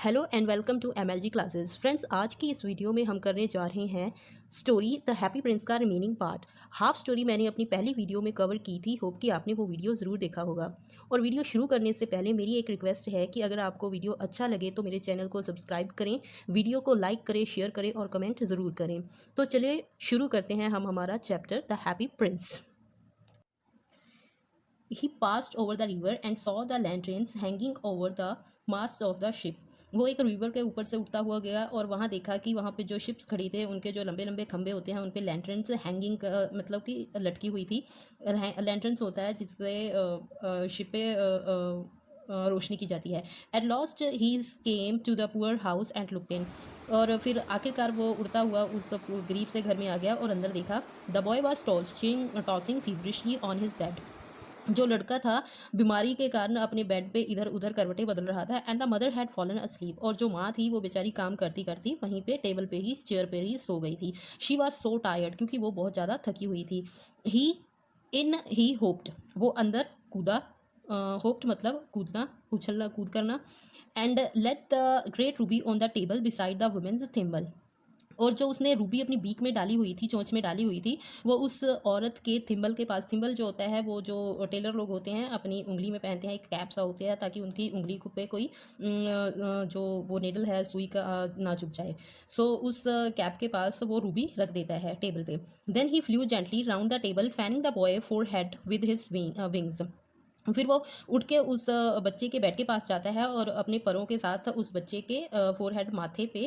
Hello and welcome to MLG classes. Friends, आज की इस वीडियो में हम करने जा रहे हैं स्टोरी द हैप्पी प्रिंस का रिमेनिंग पार्ट। हाफ स्टोरी मैंने अपनी पहली वीडियो में कवर की थी। होप कि आपने वो वीडियो ज़रूर देखा होगा। और वीडियो शुरू करने से पहले मेरी एक रिक्वेस्ट है कि अगर आपको वीडियो अच्छा लगे तो मेरे चैनल को सब्सक्राइब करें, वीडियो को लाइक करें, शेयर करें और कमेंट ज़रूर करें। तो चलिए शुरू करते हैं हम हमारा chapter the happy Prince. He passed over the river and saw the lanterns hanging over the masts of the ship. वो एक रिवर के ऊपर से उठता हुआ गया और वहाँ देखा कि वहाँ पे जो शिप्स खड़ी थे उनके जो लंबे लंबे खंभे होते हैं उन पे लैंटर्न्स हैंगिंग मतलब कि लटकी हुई थी। लैंटर्न्स होता है जिससे शिप पे रोशनी की जाती है। At last he came to the poor house and looked in. और फिर आखिरकार वो उड़ता हुआ उस गरीब से घर में आ गया और अंदर देखा। The boy was tossing feverishly on his bed. जो लड़का था बीमारी के कारण अपने बेड पे इधर उधर करवटें बदल रहा था। And the mother had fallen asleep. और जो माँ थी वो बेचारी काम करती करती वहीं पे टेबल पे ही चेयर पे ही सो गई थी। शी वॉज सो टायर्ड, क्योंकि वो बहुत ज़्यादा थकी हुई थी। ही होप्ड, वो अंदर कूदा। होप्ड मतलब कूदना, उछलना, कूद करना। And let the great ruby on the table beside the women's thimble. और जो उसने रूबी अपनी बीक में डाली हुई थी, चोंच में डाली हुई थी, वो उस औरत के थिम्बल के पास। थिम्बल जो होता है वो जो टेलर लोग होते हैं अपनी उंगली में पहनते हैं, एक कैप सा होता है ताकि उनकी उंगली पे कोई जो वो नेडल है सुई का ना चुभ जाए। सो उस कैप के पास वो रूबी रख देता है टेबल पे। Then he flew gently round the table fanning the boy forehead with his wings. फिर वो उठ के उस बच्चे के बेड के पास जाता है और अपने परों के साथ उस बच्चे के फोरहेड, माथे पे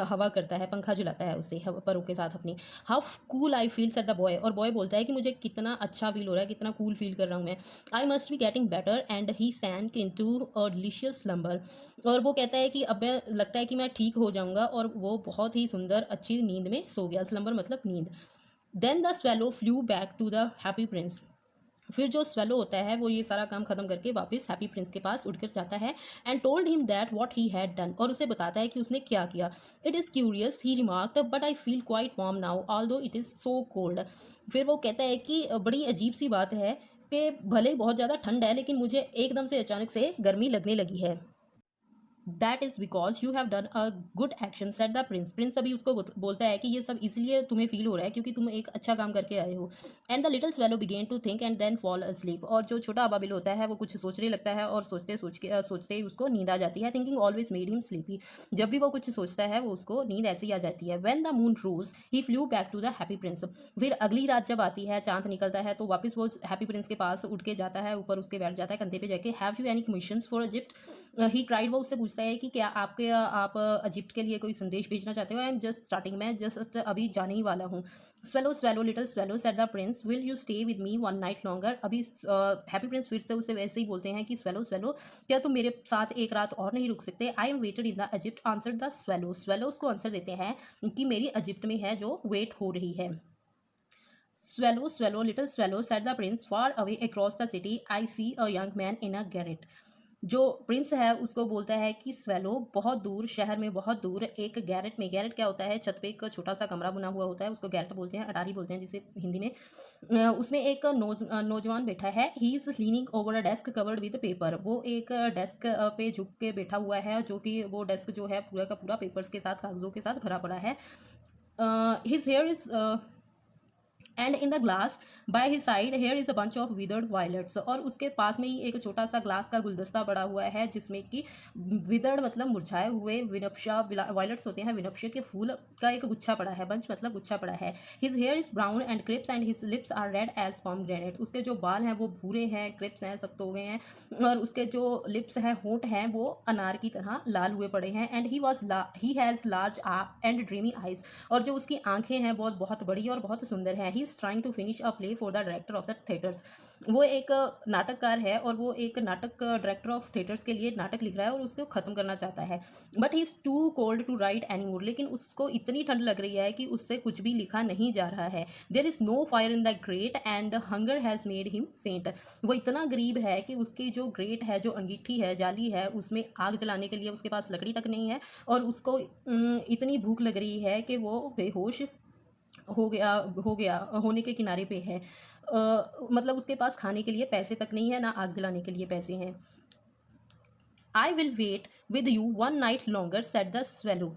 हवा करता है, पंखा झुलाता है उसे परों के साथ अपनी। How cool I feel said the boy. और बॉय बोलता है कि मुझे कितना अच्छा फील हो रहा है, कितना कूल फील कर रहा हूँ मैं। I must be getting better. And he sank into a delicious slumber. और वो कहता है कि अब मैं, लगता है कि मैं ठीक हो जाऊंगा। और वो बहुत ही सुंदर अच्छी नींद में सो गया। स्लम्बर मतलब नींद। Then the swallow flew back to the happy prince. फिर जो स्वेलो होता है वो ये सारा काम खत्म करके वापस हैप्पी प्रिंस के पास उड़कर जाता है। And told him that what he had done. और उसे बताता है कि उसने क्या किया। It is curious he remarked, but I feel quite warm now although it is so cold. फिर वो कहता है कि बड़ी अजीब सी बात है कि भले ही बहुत ज़्यादा ठंड है लेकिन मुझे एकदम से अचानक से गर्मी लगने लगी है। That is because you have done a good action set the prince. Prince अभी उसको बोलता है कि ये सब इसलिए तुम्हें फील हो रहा है क्योंकि तुम एक अच्छा काम करके आए हो। And the little swallow began to think and then fall asleep. और जो छोटा अबाबिल होता है वो कुछ सोचने लगता है और सोचते ही उसको नींद आ जाती है। Thinking always made him sleepy. जब भी वो कुछ सोचता है वो उसको नींद ऐसे ही आ जाती है। When the moon rose he flew back to the happy prince. फिर अगली रात जब आती है, चांद निकलता है, तो वापस वो हैप्पी प्रिंस के पास उठ के जाता है, ऊपर उसके बैठ जाता है कंधे पे जाके। Have you any commissions for Egypt he cried. वो उससे पूछता है कि क्या आप इजिप्ट के लिए कोई संदेश भेजना चाहते हो। आई एम जस्ट स्टार्टिंग, मैं जस्ट अभी जाने ही वाला हूँ। Swallow swallow little swallow said the Prince, will you stay with me one night longer. अभी हैप्पी प्रिंस फिर से उसे वैसे ही बोलते हैं कि स्वेलो स्वेलो, क्या तुम मेरे साथ एक रात और नहीं रुक सकते। I am waited in the Egypt answer the swallow. Swallow उसको आंसर देते हैं कि मेरी इजिप्ट में है जो वेट हो रही है। Swallow, swallow, little swallow, said the prince. Far away across the city, I see a young man in a garret. जो प्रिंस है उसको बोलता है कि स्वेलो, बहुत दूर, शहर में बहुत दूर एक गैरेट में। गैरेट क्या होता है? छत पे एक छोटा सा कमरा बना हुआ होता है, उसको गैरेट बोलते हैं, अटारी बोलते हैं जिसे हिंदी में। उसमें एक नौजवान बैठा है। He is leaning over a desk covered with paper. वो एक डेस्क पे झुक के बैठा हुआ है, जो कि वो डेस्क जो है पूरा का पूरा पेपर्स के साथ, कागजों के साथ भरा पड़ा है। His hair is and in the glass by his side here is a bunch of withered violets. और उसके पास में ही एक छोटा सा ग्लास का गुलदस्ता पड़ा हुआ है जिसमें कि विदर्ड मतलब मुरझाए हुए विनपशा वायलेट्स होते हैं, विनपशे के फूल का एक गुच्छा पड़ा है। बंच मतलब गुच्छा पड़ा है। His hair is brown and crisp and his lips are red as pomegranate. उसके जो बाल हैं वो भूरे हैं, क्रिप्स हैं, सख्त हो गए हैं। और उसके जो लिप्स हैं, होंठ हैं, वो अनार की तरह लाल हुए पड़े हैं। And he has large and dreamy eyes. और जो उसकी आंखें हैं बहुत बहुत बड़ी और बहुत सुंदर हैं। He is trying to finish a play for the director of the theatres. वो एक नाटककार है और वो एक नाटक डायरेक्टर ऑफ थिएटर्स के लिए नाटक लिख रहा है और उसको ख़त्म करना चाहता है। But he is too cold to write any more. लेकिन उसको इतनी ठंड लग रही है कि उससे कुछ भी लिखा नहीं जा रहा है। There is no fire in the grate and hunger has made him faint. वो इतना गरीब है कि उसकी जो ग्रेट है, जो अंगीठी है, जाली है, उसमें आग जलाने के लिए उसके पास लकड़ी तक नहीं है। और उसको इतनी भूख लग रही है कि वो बेहोश हो गया होने के किनारे पे है। मतलब उसके पास खाने के लिए पैसे तक नहीं है, ना आग जलाने के लिए पैसे हैं। I will wait with you one night longer, said the swallow.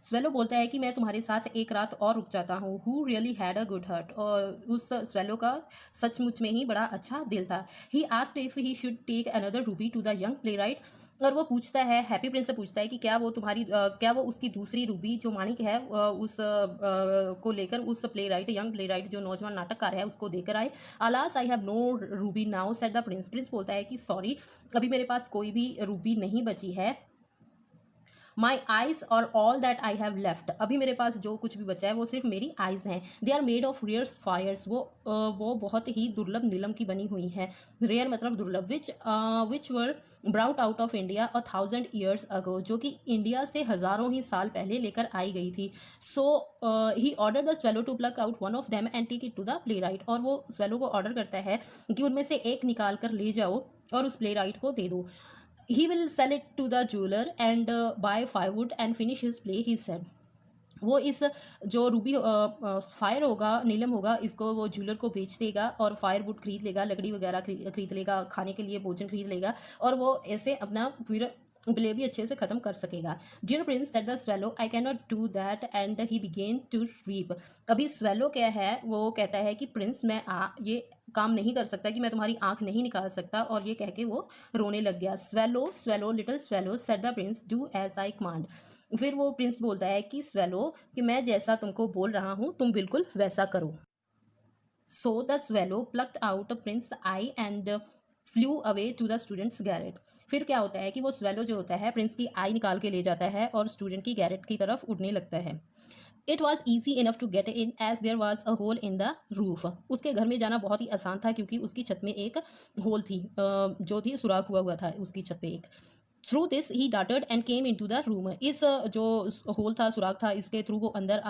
Swallow बोलता है कि मैं तुम्हारे साथ एक रात और रुक जाता हूँ। Who really had a good heart, और उस स्वेलो का सचमुच में ही बड़ा अच्छा दिल था। He asked if he should take another ruby to the young playwright, और वो पूछता है, हैप्पी प्रिंस से पूछता है कि क्या वो उसकी दूसरी रूबी जो माणिक है को लेकर उस playwright, young playwright जो नौजवान नाटककार है, उसको देकर आए। Alas I have no ruby now, said the prince. Prince बोलता है कि सॉरी, अभी मेरे पास कोई भी रूबी नहीं बची है। माई आइज और all that I have left, अभी मेरे पास जो कुछ भी बचा है वो सिर्फ मेरी आइज हैं। They are made of rare fires, वो बहुत ही दुर्लभ नीलम की बनी हुई हैं। रेयर मतलब दुर्लभ। Which were brought out of India 1,000 years ago, जो कि इंडिया से हज़ारों ही साल पहले लेकर आई गई थी। So he order the swallow to pluck out one of them and take it to the playwright, और वो स्वेलो को ऑर्डर करता है कि उनमें से एक निकाल कर ले जाओ और उस प्ले राइट को दे दो। He will sell it to the jeweler and buy firewood and finish his play, he said. वो इस जो रूबी फायर होगा, नीलम होगा, इसको वो ज्वेलर को बेच देगा और फायरवुड खरीद लेगा, लकड़ी वगैरह खरीद लेगा, खाने के लिए भोजन खरीद लेगा, और वो ऐसे अपना फिर प्ले भी अच्छे से ख़त्म कर सकेगा। Dear prince that the swallow, I can not do that and he began to weep. अभी स्वेलो क्या है, वो कहता है कि प्रिंस मैं ये काम नहीं कर सकता, कि मैं तुम्हारी आंख नहीं निकाल सकता, और ये कह के वो रोने लग गया। Swallow swallow little swallow, said the prince, do as I command. फिर वो प्रिंस बोलता है कि स्वेलो, कि मैं जैसा तुमको बोल रहा हूँ तुम बिल्कुल वैसा करो। So the swallow plucked out prince eye and flew away to the student's garret. फिर क्या होता है कि वो स्वेलो जो होता है प्रिंस की आई निकाल के ले जाता है और स्टूडेंट की गैरेट की तरफ उड़ने लगता है। It was easy enough to get in as there was a hole in the roof. उसके घर में जाना बहुत ही आसान था क्योंकि उसकी छत में एक होल थी, जो थी सुराख हुआ था उसकी छत पे एक। Through this he darted and came into the room. इस जो होल था, सुराख था, इसके थ्रू वो अंदर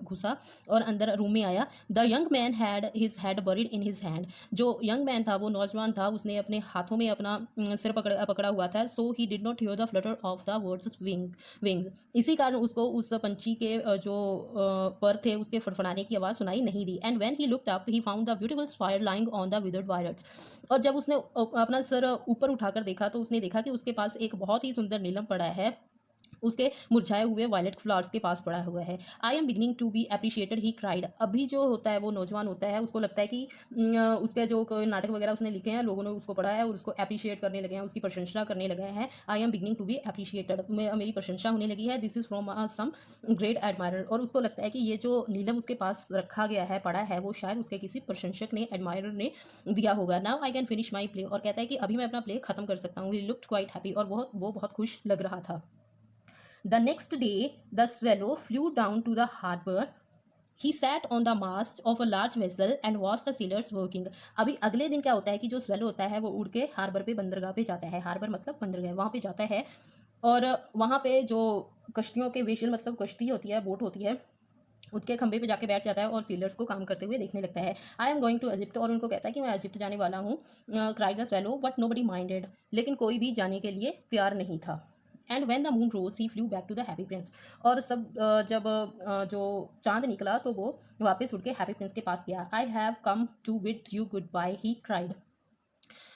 घुसा और अंदर रूम में आया। The young man had his head buried in his hand. जो यंग मैन था, वो नौजवान था, उसने अपने हाथों में अपना सिर पकड़ा हुआ था। So he did not hear the flutter of the bird's wings. इसी कारण उसको उस पंछी के जो पर थे उसके फड़फड़ाने की आवाज़ सुनाई नहीं दी। And when he looked up he found the beautiful sapphire lying on the withered violets. और जब उसने अपना सर ऊपर उठाकर देखा तो उसने देखा कि उसके पास एक बहुत ही सुंदर नीलम पड़ा है, उसके मुरझाए हुए वायलेट फ्लावर्स के पास पड़ा हुआ है। I am beginning to be appreciated, he cried. अभी जो होता है वो नौजवान होता है, उसको लगता है कि उसके जो कोई नाटक वगैरह उसने लिखे हैं, लोगों ने उसको पढ़ा है और उसको अप्रिशिएट करने लगे हैं, उसकी प्रशंसा करने लगे हैं। I am beginning to be appreciated, मेरी प्रशंसा होने लगी है। This is from some great admirer. और उसको लगता है कि ये जो नीलम उसके पास रखा गया है, पड़ा है, वो शायद उसके किसी प्रशंसक ने, एडमायरर ने दिया होगा। Now I can finish my play, और कहता है कि अभी मैं अपना प्ले खत्म कर सकता हूँ। ही लुक्ड क्वाइट हैप्पी, और वो बहुत खुश लग रहा था। The next day, the swallow flew down to the harbor. He sat on the mast of a large vessel and watched the sailors working. अभी अगले दिन क्या होता है कि जो स्वेलो होता है वो उड़ के हार्बर पे, बंदरगाह पे जाता है। हार्बर मतलब बंदरगाह, वहाँ पे जाता है और वहाँ पे जो कश्तियों के वेसल मतलब कश्ती होती है, बोट होती है, उसके खंभे पे जाके बैठ जाता है और सीलर्स को काम करते हुए देखने लगता है। I am going to Egypt, और उनको कहता है कि मैं इजिप्ट जाने वाला हूँ। Cried the swallow but nobody minded, लेकिन कोई भी जाने के लिए तैयार नहीं था। And when the moon rose he flew back to the happy prince, और जब जो चांद निकला तो वो वापस उड़ के हैप्पी प्रिंस के पास गया। I have come to bid you goodbye, he cried.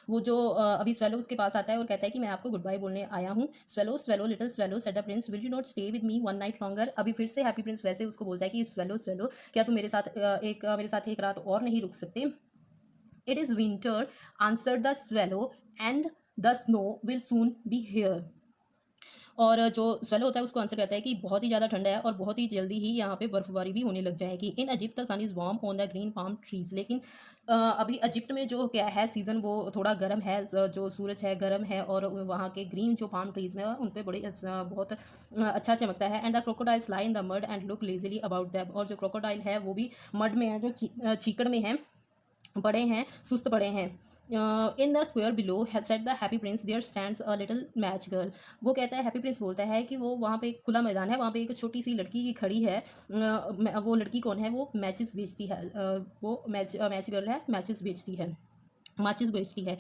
वो जो अभी स्वेलो उसके पास आता है और कहता है कि मैं आपको गुड बाय बोलने आया हूँ। Swallow swallow little swallow, said the Prince, will you not stay with me one night longer. अभी फिर से हैप्पी प्रिंस वैसे उसको बोलता है कि स्वेलो स्वेलो, क्या तुम मेरे साथ एक रात और नहीं रुक सकते। It is winter, answered the swallow, and the snow will soon be here. और जो स्वेलो होता है उसको आंसर करता है कि बहुत ही ज़्यादा ठंडा है और बहुत ही जल्दी ही यहाँ पे बर्फबारी भी होने लग जाएगी। In Egypt the sun is warm on the green palm trees, लेकिन अभी इजिप्ट में जो क्या है सीज़न वो थोड़ा गर्म है, जो सूरज है गर्म है और वहाँ के ग्रीन जो पाम ट्रीज में उन पर बहुत अच्छा चमकता है। And the crocodiles lie in the mud and look lazily about them, और जो क्रोकोडाइल है वो भी मड में है, जो चीकड़ में है, पड़े हैं, सुस्त पड़े हैं। In the square below said the happy prince there stands a little match girl. वो कहता है, हैप्पी प्रिंस बोलता है कि वो वहाँ पे एक खुला मैदान है, वहाँ पे एक छोटी सी लड़की की खड़ी है। वो लड़की कौन है, वो मैचेस बेचती है, वो मैच गर्ल है, मैचेस बेचती है। माचिस बेचती है।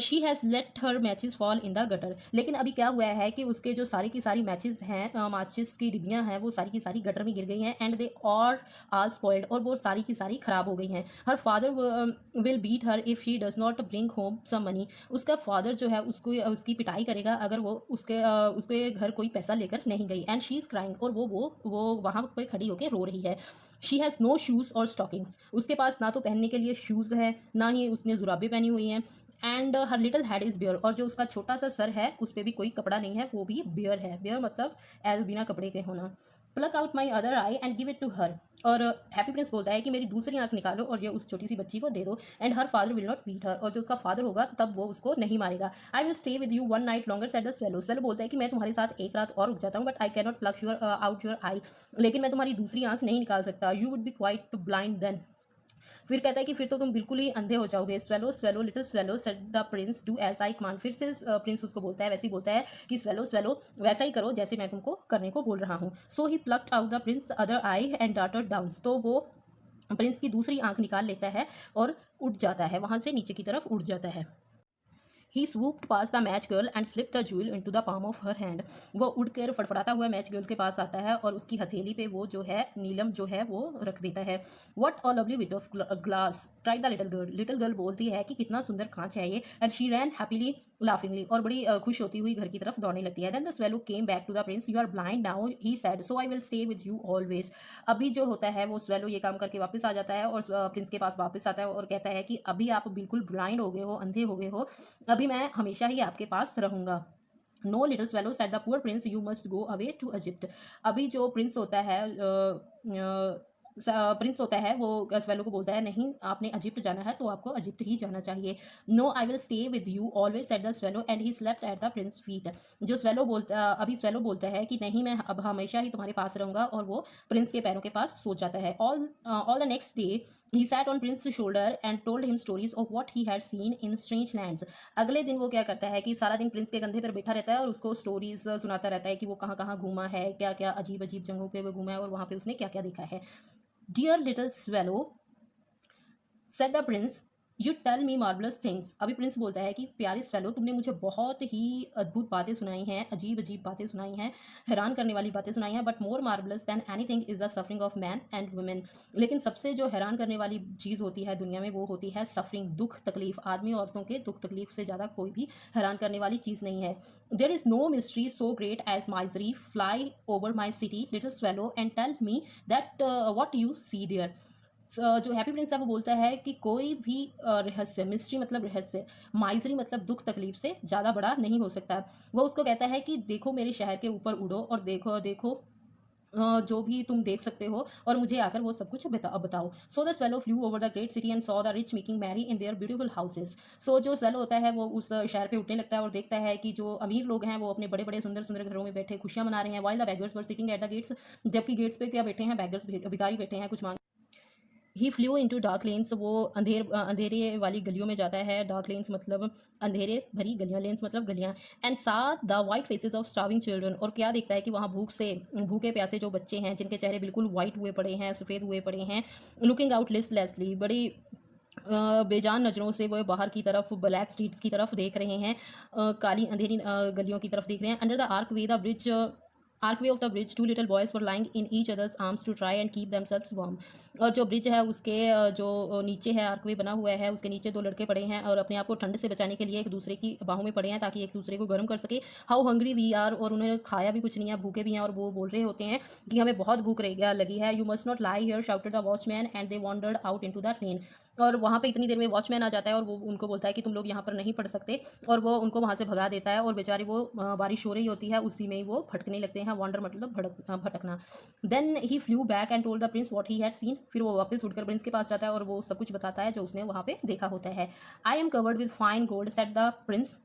She has let her matches fall in the gutter. लेकिन अभी क्या हुआ है कि उसके जो सारी की सारी मैचेस हैं, माचिस की डिब्बियाँ हैं, वो सारी की सारी गटर में गिर गई हैं and they are all spoiled, और वो सारी की सारी ख़राब हो गई हैं। Her father will beat her if she does not bring home some money. उसका फादर जो है उसको उसकी पिटाई करेगा अगर वो उसके घर कोई पैसा लेकर नहीं गई। एंड शी इज़ क्राइंग, और वो वहाँ पर खड़ी होकर रो रही है। शी हैज़ नो शूज़ और स्टॉकिंग्स। उसके पास ना तो पहनने के लिए शूज़ है, ना ही उसने जुराबें पहनी हुई हैं। And her little head is bare, और जो उसका छोटा सा सर है उस पर भी कोई कपड़ा नहीं है, वो भी बेयर है। बेयर मतलब एज बिना कपड़े के होना। Pluck out my other eye and give it to her. और हैप्पी प्रिंस बोलता है कि मेरी दूसरी आंख निकालो और ये उस छोटी सी बच्ची को दे दो। And her father will not beat her, और जो उसका फादर होगा तब वो उसको नहीं मारेगा। आई will stay with you one night longer said the swallow. Swallow बोलता है कि मैं तुम्हारे साथ एक रात और रुक जाता हूँ, but I can not pluck your out your eye. लेकिन मैं तुम्हारी दूसरी आंख नहीं निकाल सकता। You would be quite blind then. फिर कहता है कि फिर तो तुम बिल्कुल ही अंधे हो जाओगे। Swallow swallow little swallow said the prince do as I command. फिर से प्रिंस उसको बोलता है, वैसे ही बोलता है कि स्वेलो स्वेलो वैसा ही करो जैसे मैं तुमको करने को बोल रहा हूँ। So he plucked out the prince other eye and darted down. तो वो प्रिंस की दूसरी आंख निकाल लेता है और उठ जाता है, वहां से नीचे की तरफ उड़ जाता है। He swooped past the match girl and slip the jewel into the palm of her hand. वो उड़कर फड़फड़ाता हुआ मैच गर्ल के पास आता है और उसकी हथेली पे वो जो है नीलम जो है वो रख देता है। What a lovely bit of glass tried the little girl. Little girl बोलती है कि कितना सुंदर कांच है ये। एंड शी रैन हैप्पीली लाफिंगली, और बड़ी खुश होती हुई घर की तरफ दौड़ने लगती है। Then the swallow came back to the prince. You are blind now he said, so I will stay with you always. अभी जो होता है वो स्वेलो ये काम करके वापस आ जाता है और प्रिंस के पास वापस आता है और कहता है कि अभी आप बिल्कुल ब्लाइंड हो गए हो, अंधे हो गए हो, अभी मैं हमेशा ही आपके पास रहूंगा। No little swallow said the poor prince you must go away to Egypt. अभी जो प्रिंस होता है प्रिंस होता है वो स्वेलो को बोलता है, नहीं आपने इजिप्ट जाना है तो आपको इजिप्ट ही जाना चाहिए। No I will stay with you always said the swallow and he slept at the prince feet. जो स्वेलो बोलता अभी स्वेलो बोलता है कि नहीं मैं अब हमेशा ही तुम्हारे पास रहूंगा, और वो प्रिंस के पैरों के पास सो जाता है। All the next day he sat on Prince shoulder and told him stories of what he had seen in strange lands. अगले दिन वो क्या करता है कि सारा दिन प्रिंस के कंधे पर बैठा रहता है और उसको स्टोरीज सुनाता रहता है कि वो कहाँ कहाँ घूमा है, क्या क्या अजीब अजीब जगहों पे वो घूमा है और वहाँ पे उसने क्या क्या देखा है। Dear little swallow said the prince you tell me marvellous things. अभी प्रिंस बोलता है कि प्यारे स्वेलो तुमने मुझे बहुत ही अद्भुत बातें सुनाई हैं, अजीब अजीब बातें सुनाई हैं, हैरान करने वाली बातें सुनाई हैं। But more marvellous than anything is the suffering of man and women. लेकिन सबसे जो हैरान करने वाली चीज़ होती है दुनिया में वो होती है सफरिंग, दुख तकलीफ। आदमी औरतों के दुख तकलीफ से ज़्यादा कोई भी हैरान करने वाली चीज़ नहीं है। There is no mystery so great as misery. Fly over my city little swallow and tell me that what you see there. जो हैप्पी प्रिंस है वो बोलता है कि कोई भी रहस्य, मिस्ट्री मतलब रहस्य, माइजरी मतलब दुख तकलीफ से ज़्यादा बड़ा नहीं हो सकता। वो उसको कहता है कि देखो मेरे शहर के ऊपर उड़ो और देखो देखो जो भी तुम देख सकते हो और मुझे आकर वो सब कुछ बताओ। So the swallow flew over the great city and saw the rich making merry in their beautiful houses. So जो स्वेलो होता है वो उस शहर पे उठने लगता है और देखता है कि जो अमीर लोग हैं वो अपने बड़े बड़े सुंदर सुंदर घरों में बैठे खुशियां मना रहे हैं। While the beggars were sitting at the gates. जबकि गेट्स पे क्या बैठे हैं, बेगर्स भिखारी बैठे हैं कुछ मांग। ही फ्लू इंटू डार्क लेन्स। वो अंधेरे वाली गलियों में जाता है। डार्क लेन्स मतलब अंधेरे भरी गलियां, लेन्स मतलब गलियां। एंड साथ the white faces of starving children. और क्या देखता है कि वहाँ भूखे प्यासे जो बच्चे हैं जिनके चेहरे बिल्कुल वाइट हुए पड़े हैं, सफ़ेद हुए पड़े हैं, लुकिंग आउट लिस्टलेसली, बड़ी बेजान नज़रों से वो बाहर की तरफ ब्लैक स्ट्रीट्स की तरफ देख रहे हैं, काली अंधेरी गलियों की तरफ देख रहे हैं। Under the archway the bridge archway of the bridge two little boys were lying in each other's arms to try and keep themselves warm. और जो ब्रिज है उसके जो नीचे है, आर्कवे बना हुआ है, उसके नीचे दो लड़के पड़े हैं और अपने आप को ठंड से बचाने के लिए एक दूसरे की बाहों में पड़े हैं ताकि एक दूसरे को गर्म कर सके। How hungry we are. और उन्होंने खाया भी कुछ नहीं है, भूखे भी हैं, और वो बोल रहे होते हैं कि हमें बहुत भूख लगी है। You must not lie here shouted the watchman and they wandered out into the train. और वहाँ पे इतनी देर में वॉचमैन आ जाता है और वो उनको बोलता है कि तुम लोग यहाँ पर नहीं पढ़ सकते, और वो उनको वहाँ से भगा देता है। और बेचारे वो बारिश हो रही होती है उसी में ही वो भटकने लगते हैं। वॉन्डर मतलब भटकना। Then he flew back and told the prince what he had seen. फिर वो वापस उठकर प्रिंस के पास जाता है और वो सब कुछ बताता है जो उसने वहाँ पे देखा होता है। I am covered with fine gold said the prince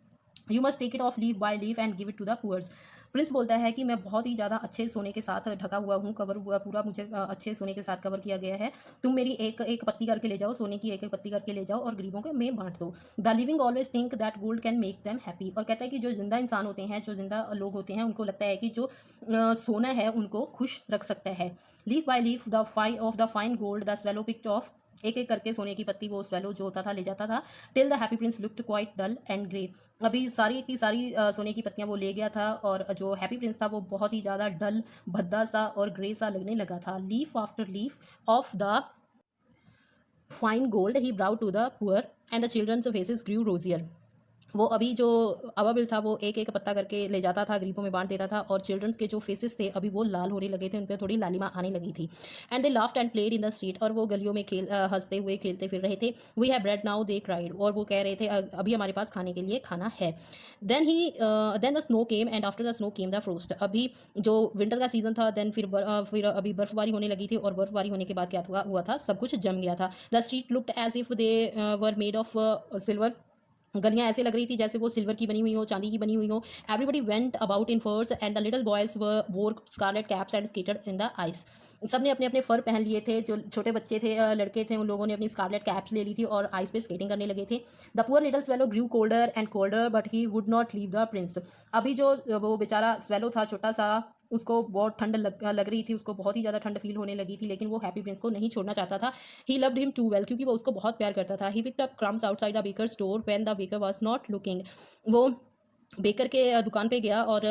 you must take it off leaf by leaf and give it to the poors. Prince बोलता है कि मैं बहुत ही ज़्यादा अच्छे सोने के साथ ढका हुआ हूँ, कवर हुआ पूरा, मुझे अच्छे सोने के साथ कवर किया गया है। तुम मेरी एक एक पत्ती करके ले जाओ, सोने की एक एक पत्ती करके ले जाओ और गरीबों के में बांट दो। The living always think that gold can make them happy. और कहता है कि जो जिंदा इंसान होते हैं, जो जिंदा लोग होते हैं, उनको लगता है कि जो सोना है उनको खुश रख सकता है। Leaf by leaf the fine of the fine gold the swallow picked of एक एक करके सोने की पत्ती वो स्वेलो जो होता था ले जाता था। Till the happy prince looked quite dull and grey. अभी सारी की सारी सोने की पत्तियां वो ले गया था और जो हैप्पी प्रिंस था वो बहुत ही ज़्यादा डल, भद्दा सा और ग्रे सा लगने लगा था। Leaf after leaf of the fine gold he brought to the poor and the children's faces grew rosier. वो अभी जो अबाबिल था वो एक एक पत्ता करके ले जाता था, गरीबों में बांट देता था और चिल्ड्रंस के जो फेसेस थे अभी वो लाल होने लगे थे, उन पर थोड़ी लालिमा आने लगी थी। And they laughed and played in the street, और वो गलियों में हंसते हुए खेलते फिर रहे थे। We have bread now they cried, और वो कह रहे थे अभी हमारे पास खाने के लिए खाना है। Then the snow came and after the snow came the frost. अभी जो विंटर का सीजन था देन फिर अभी बर्फबारी होने लगी थी, और बर्फबारी होने के बाद क्या हुआ था, सब कुछ जम गया था। The street looked as if they were made of silver. गलियां ऐसे लग रही थी जैसे वो सिल्वर की बनी हुई हो, चांदी की बनी हुई हो। Everybody went about in furs and the little boys wore scarlet caps and skated in the ice. सब ने अपने अपने फर पहन लिए थे, जो छोटे बच्चे थे, लड़के थे, उन लोगों ने अपनी स्कारलेट कैप्स ले ली थी और आइस पे स्केटिंग करने लगे थे। The poor little swallow grew colder and colder but he would not leave the prince. अभी जो वो बेचारा स्वेलो था छोटा सा, उसको बहुत ठंड लग रही थी, उसको बहुत ही ज़्यादा ठंड फील होने लगी थी, लेकिन वो हैप्पी प्रिंस को नहीं छोड़ना चाहता था। He loved him too well, क्योंकि वो उसको बहुत प्यार करता था। He picked up crumbs outside the baker store when the baker was not looking. वो बेकर के दुकान पे गया और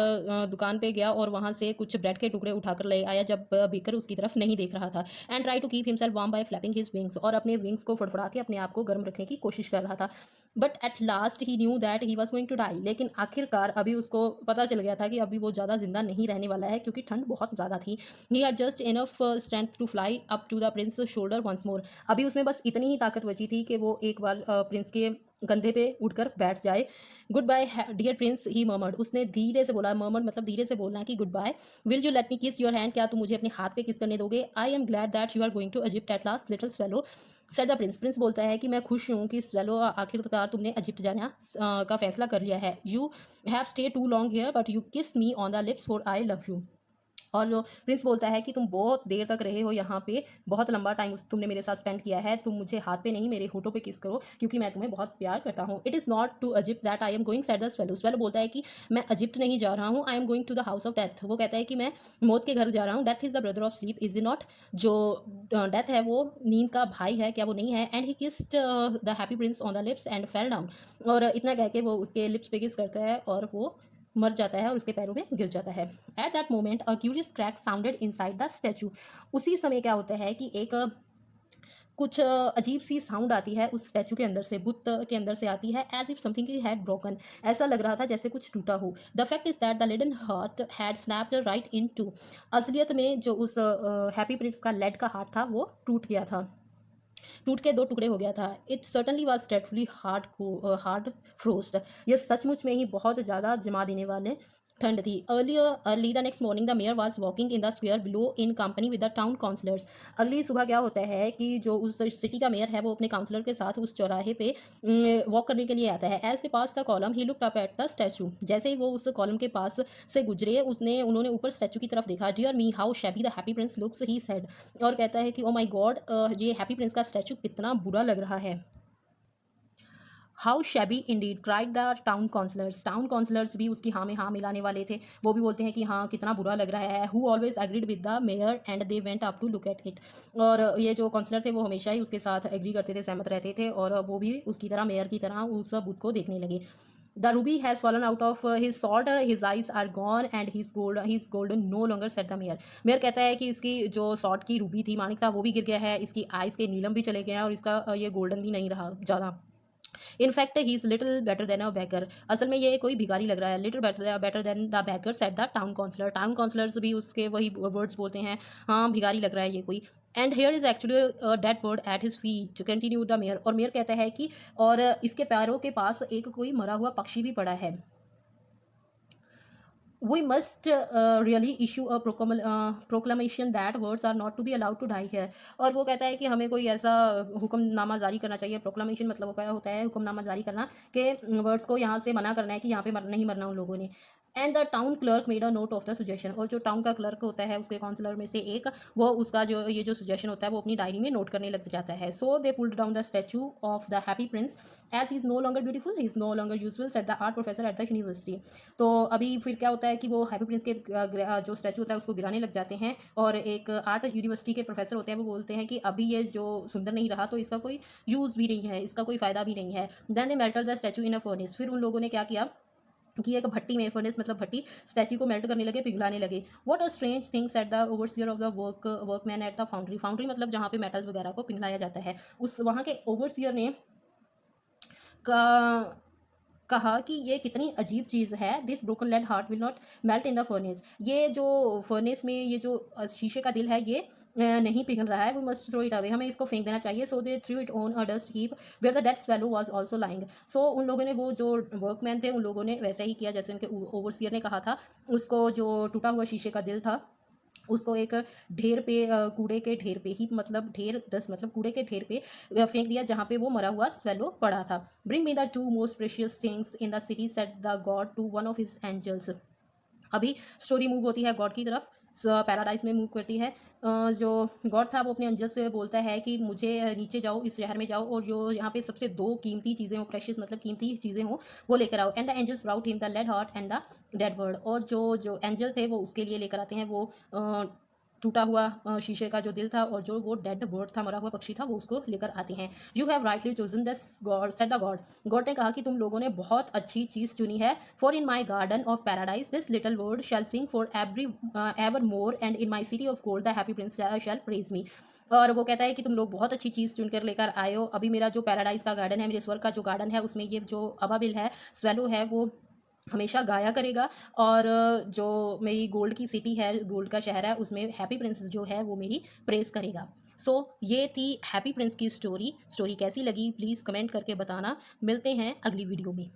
दुकान पे गया और वहाँ से कुछ ब्रेड के टुकड़े उठाकर ले आया जब बेकर उसकी तरफ नहीं देख रहा था। And try to keep himself warm by flapping his wings, और अपने विंग्स को फड़फड़ा के अपने आप को गर्म रखने की कोशिश कर रहा था। But at last he knew that he was going to die, लेकिन आखिरकार अभी उसको पता चल गया था कि अभी वो ज़्यादा जिंदा नहीं रहने वाला है, क्योंकि ठंड बहुत ज़्यादा थी। He had just enough strength to fly up to the prince shoulder once more. अभी उसमें बस इतनी ही ताकत बची थी कि वो एक बार प्रिंस के कंधे पे उठकर बैठ जाए। गुड बाय डियर प्रिंस ही मर्मर्ड, उसने धीरे से बोला। मर्मर्ड मतलब धीरे से बोलना है कि goodbye. Will you let me kiss your hand, क्या तुम मुझे अपने हाथ पे किस करने दोगे। I am glad that you are going to Egypt at last little swallow said the prince. Prince बोलता है कि मैं खुश हूँ कि स्वेलो आखिरकार तुमने इजिप्ट जाना का फैसला कर लिया है। You have stay too long here but you kiss me on the lips for I love you. और जो प्रिंस बोलता है कि तुम बहुत देर तक रहे हो यहाँ पे, बहुत लंबा टाइम तुमने मेरे साथ स्पेंड किया है, तुम मुझे हाथ पे नहीं मेरे होठों पे किस करो, क्योंकि मैं तुम्हें बहुत प्यार करता हूँ। It is not to Egypt that I am going said the swallow. Swallow बोलता है कि मैं इजिप्ट नहीं जा रहा हूँ, I am going to the house of death. वो कहता है कि मैं मौत के घर जा रहा हूँ। Death is the brother of sleep is not, जो डेथ है वो नींद का भाई है, क्या वो नहीं है। And he kissed the happy Prince on the lips and fell down, और इतना कह के वो उसके लिप्स पे किस करता है और वो मर जाता है और उसके पैरों में गिर जाता है। At that moment a curious crack sounded inside the statue. उसी समय क्या होता है कि एक कुछ अजीब सी साउंड आती है उस स्टैचू के अंदर से, बुत के अंदर से आती है। As if something had broken, ऐसा लग रहा था जैसे कुछ टूटा हो। The fact is that the leaden heart had snapped right in two. असलियत में जो उस हैप्पी प्रिंस का लेड का हार्ट था वो टूट गया था, टूट के दो टुकड़े हो गया था। It certainly was dreadfully hard frost. ये सचमुच में ही बहुत ज़्यादा जमा देने वाले ठंड थी। Early the next morning the mayor was walking in the square below in company with the town councillors. अगली सुबह क्या होता है कि जो उस सिटी का मेयर है वो अपने काउंसलर के साथ उस चौराहे पे वॉक करने के लिए आता है। As the pass the column he looked up at the statue. जैसे ही वो उस कॉलम के पास से गुजरे उन्होंने ऊपर स्टैचू की तरफ देखा। Dear me how shabby the happy prince looks he said, और कहता है कि ओ माई गॉड, ये हैप्पी प्रिंस का स्टैचू कितना बुरा लग रहा है। How shabby indeed cried the town councillors. Town councillors भी उसकी हाँ में हाँ मिलाने वाले थे, वो भी बोलते हैं कि हाँ कितना बुरा लग रहा है। Who always agreed with the mayor and they went up to look at it. और ये जो काउंसलर थे वो हमेशा ही उसके साथ एग्री करते थे, सहमत रहते थे, और वो भी उसकी तरह मेयर की तरह उस बुत को देखने लगे। The ruby has fallen out of his sword, his eyes are gone and his golden no longer said the mayor. Mayor कहता है कि इसकी जो सॉल्ट की रूबी थी, मानिक था, वो भी गिर गया है, इसकी आइज के नीलम भी चले गए हैं, और इसका ये गोल्डन भी नहीं रहा ज़्यादा। In fact he is little better than a beggar. असल में ये कोई भिखारी लग रहा है। Little better than the beggar said the town councillor. Town councillors भी उसके वही वर्ड्स बोलते हैं, हाँ भिखारी लग रहा है ये कोई। And here is actually dead bird at his feet continue the mayor. और मेयर कहता है कि और इसके पैरों के पास एक कोई मरा हुआ पक्षी भी पड़ा है। We must really issue a proclamation that words are not to be allowed to die here। और वो कहता है कि हमें कोई ऐसा हुक्मनामा जारी करना चाहिए। प्रोक्लामेशन मतलब वो क्या होता है, हुक्मनामा जारी करना, कि वर्ड्स को यहाँ से मना करना है कि यहाँ पे नहीं मरना उन लोगों ने। And the town clerk made a note of the suggestion, और जो टाउन का क्लर्क होता है उसके काउंसलर में से एक, वो उसका जो ये जो सजेशन होता है वो अपनी डायरी में नोट करने लग जाता है. So they pulled down the statue of the happy prince as he is no longer beautiful, he is no longer useful, said the art professor at the university. तो अभी फिर क्या होता है कि वो हैप्पी प्रिंस के जो स्टैचू होता है उसको गिराने लग जाते हैं, और एक आर्ट यूनिवर्सिटी के प्रोफेसर होते हैं वो बोलते हैं कि अभी ये जो सुंदर नहीं रहा तो इसका कोई यूज़ भी नहीं है, इसका कोई फ़ायदा भी नहीं है. Then they melted the statue in a furnace. फिर उन लोगों ने क्या किया कि एक भट्टी में, फर्नेस मतलब भट्टी, स्टैच्यू को मेल्ट करने लगे, पिघलाने लगे. What a strange things at the overseer of the workman at the foundry. Foundry मतलब जहाँ पे मेटल्स वगैरह को पिघलाया जाता है, उस वहाँ के ओवरसियर ने का कहा कि ये कितनी अजीब चीज़ है. This broken lead heart will not melt in the furnace. ये जो फर्नेस में ये जो शीशे का दिल है ये नहीं पिघल रहा है. We must throw it away, हमें इसको फेंक देना चाहिए. So they threw it on a dust heap where the dead swallow was also lying. So उन लोगों ने, वो जो वर्कमैन थे उन लोगों ने वैसे ही किया जैसे उनके ओवरसियर ने कहा था. उसको जो टूटा हुआ शीशे का दिल था उसको एक ढेर पे, कूड़े के ढेर पे ही, मतलब ढेर, दस मतलब कूड़े के ढेर पे फेंक दिया जहाँ पे वो मरा हुआ स्वेलो पड़ा था. Bring me the 2 most precious things in the city said God to one of his हिज एंजल्स. अभी स्टोरी मूव होती है गॉड की तरफ, पैराडाइज में मूव करती है. जो गॉड था वो अपने एंजल से बोलता है कि मुझे नीचे जाओ, इस शहर में जाओ, और जो यहाँ पे सबसे दो कीमती चीज़ें हो, प्रेशियस मतलब कीमती चीज़ें हो, वो लेकर आओ. And the angels brought him the lead heart and the dead bird. और जो जो एंजल थे वो उसके लिए लेकर आते हैं वो टूटा हुआ शीशे का जो दिल था, और जो वो डेड बर्ड था, मरा हुआ पक्षी था, वो उसको लेकर आते हैं. You have rightly chosen this God, said the God. God ने कहा कि तुम लोगों ने बहुत अच्छी चीज़ चुनी है. For in my garden of paradise this little bird shall sing for every ever more, and in my city of gold the happy prince shall praise me. और वो कहता है कि तुम लोग बहुत अच्छी चीज़ चुनकर लेकर आए हो. अभी मेरा जो पैराडाइज का गार्डन है, मेरे स्वर्ग का जो गार्डन है, उसमें ये जो अबाबिल है, स्वेलो है, वो हमेशा गाया करेगा. और जो मेरी गोल्ड की सिटी है, गोल्ड का शहर है, उसमें हैप्पी प्रिंस जो है वो मेरी प्रेज़ करेगा. सो ये थी हैप्पी प्रिंस की स्टोरी. स्टोरी कैसी लगी प्लीज़ कमेंट करके बताना. मिलते हैं अगली वीडियो में.